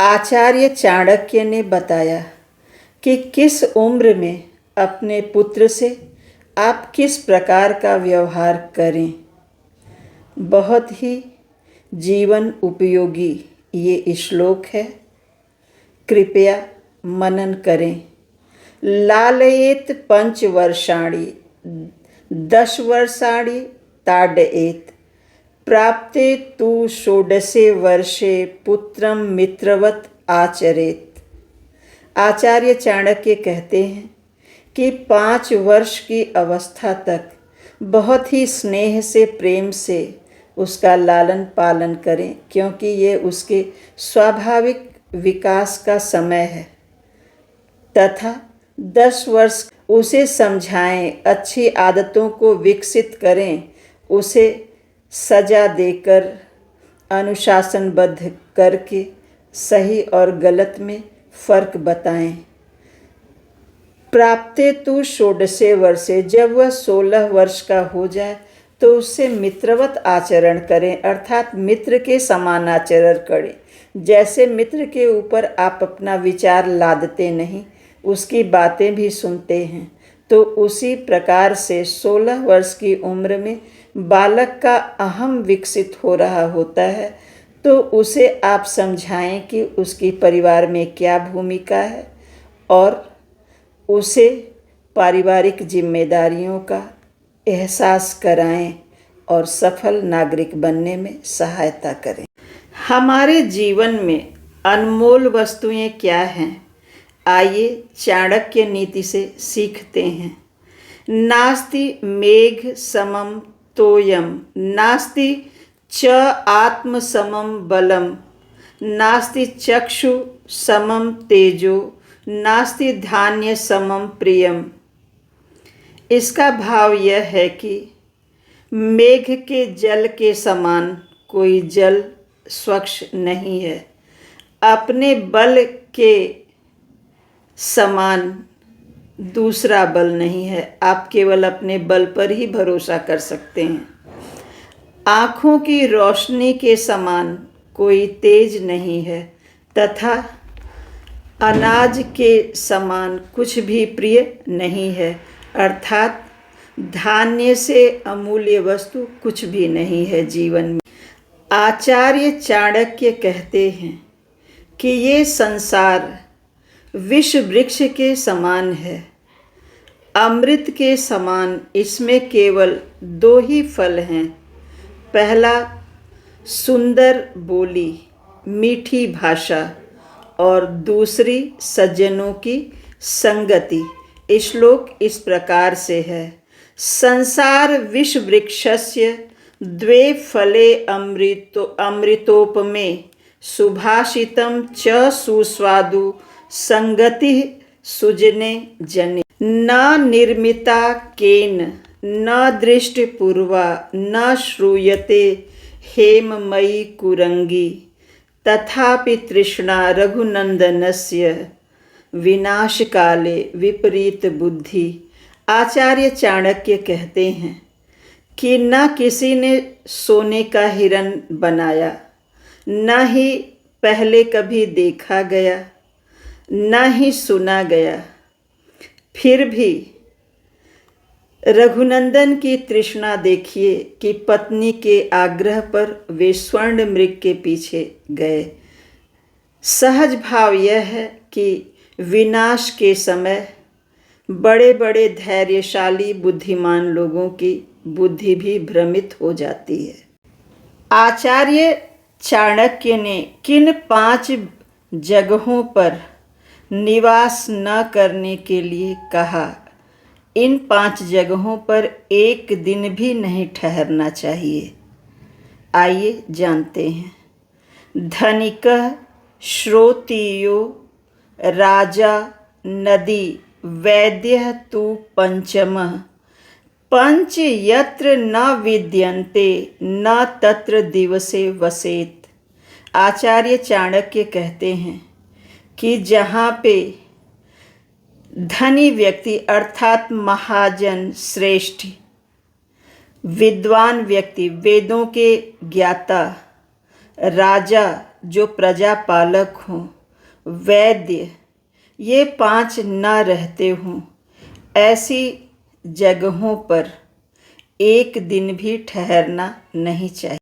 आचार्य चाणक्य ने बताया कि किस उम्र में अपने पुत्र से आप किस प्रकार का व्यवहार करें। बहुत ही जीवन उपयोगी ये श्लोक है, कृपया मनन करें। लालयेत 5 वर्षाणि 10 वर्षाणि ताडयेत प्राप्ते तु 16 वर्षे पुत्रम मित्रवत आचरेत। आचार्य चाणक्य कहते हैं कि 5 वर्ष की अवस्था तक बहुत ही स्नेह से, प्रेम से उसका लालन पालन करें, क्योंकि ये उसके स्वाभाविक विकास का समय है। तथा 10 वर्ष उसे समझाएं, अच्छी आदतों को विकसित करें, उसे सजा देकर अनुशासनबद्ध करके सही और गलत में फ़र्क बताएं। प्राप्ते तु 16 वर्षे, जब वह 16 वर्ष का हो जाए तो उससे मित्रवत आचरण करें, अर्थात मित्र के समान आचरण करें। जैसे मित्र के ऊपर आप अपना विचार लादते नहीं, उसकी बातें भी सुनते हैं, तो उसी प्रकार से 16 वर्ष की उम्र में बालक का अहम विकसित हो रहा होता है, तो उसे आप समझाएं कि उसकी परिवार में क्या भूमिका है और उसे पारिवारिक जिम्मेदारियों का एहसास कराएं और सफल नागरिक बनने में सहायता करें। हमारे जीवन में अनमोल वस्तुएं क्या हैं? आइए चाणक्य नीति से सीखते हैं। नास्ति मेघ समम तोयम, नास्ति च आत्म समम बलम, नास्ति चक्षु समम तेजो, नास्ति धान्य समम प्रियम। इसका भाव यह है कि मेघ के जल के समान कोई जल स्वच्छ नहीं है, अपने बल के समान दूसरा बल नहीं है। आप केवल अपने बल पर ही भरोसा कर सकते हैं। आँखों की रोशनी के समान कोई तेज नहीं है, तथा अनाज के समान कुछ भी प्रिय नहीं है, अर्थात धान्य से अमूल्य वस्तु कुछ भी नहीं है जीवन में। आचार्य चाणक्य कहते हैं कि ये संसार विष वृक्ष के समान है, अमृत के समान। इसमें केवल 2 ही फल हैं। पहला सुंदर बोली, मीठी भाषा, और दूसरी सज्जनों की संगति। श्लोक इस प्रकार से है। संसार विष वृक्षस्य 2 फले अमृतोपमे, सुभाषितम च सुस्वादु संगति सुजने जने। न निर्मिता केन न दृष्टिपूर्वा न श्रूयते हेममयी कुरंगी, तथापि तृष्णा रघुनंदनस्य विनाशकाले विपरीत बुद्धि। आचार्य चाणक्य कहते हैं कि न किसी ने सोने का हिरन बनाया, न ही पहले कभी देखा गया, न ही सुना गया, फिर भी रघुनंदन की तृष्णा देखिए कि पत्नी के आग्रह पर वे स्वर्ण मृग के पीछे गए। सहज भाव यह है कि विनाश के समय बड़े बड़े धैर्यशाली बुद्धिमान लोगों की बुद्धि भी भ्रमित हो जाती है। आचार्य चाणक्य ने किन 5 जगहों पर निवास न करने के लिए कहा? इन 5 जगहों पर एक दिन भी नहीं ठहरना चाहिए। आइए जानते हैं। धनिकः श्रोत्रियो, राजा, नदी, वैद्यः तु पंचमः, 5 यत्र न विद्यन्ते न तत्र दिवसे वसेत। आचार्य चाणक्य कहते हैं कि जहाँ पे धनी व्यक्ति अर्थात महाजन, श्रेष्ठ, विद्वान व्यक्ति, वेदों के ज्ञाता, राजा जो प्रजापालक हों, वैद्य, ये 5 न रहते हों, ऐसी जगहों पर एक दिन भी ठहरना नहीं चाहिए।